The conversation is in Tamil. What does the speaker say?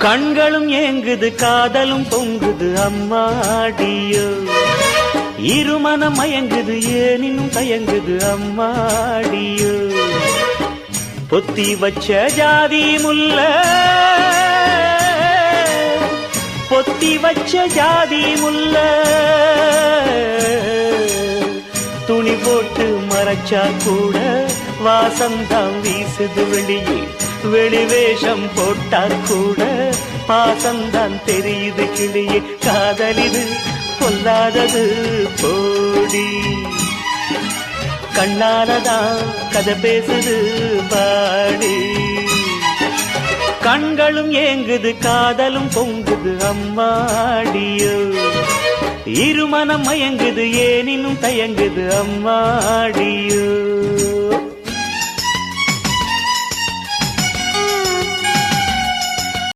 கண்களும் ஏங்குது காதலும் பொங்குது அம்மாடியோ இருமனம் மயங்குது ஏனினும் தயங்குது அம்மாடியோ பொத்தி வச்ச ஜாதி முல்ல பொத்தி வச்ச ஜாதி முல்ல துணி போட்டு மறைச்சா கூட வாசந்தான் வீசுது வெளியே வெளிவேஷம் போட்டா கூட பாசந்தான் தெரியுது கிளியே காதலிது பொல்லாதது போடி கண்ணாலதான் கதை பேசுது பாடி கண்களும் ஏங்குது காதலும் பொங்குது அம்மாடியோ இருமனம் மயங்குது ஏனினும் தயங்குது அம்மாடியோ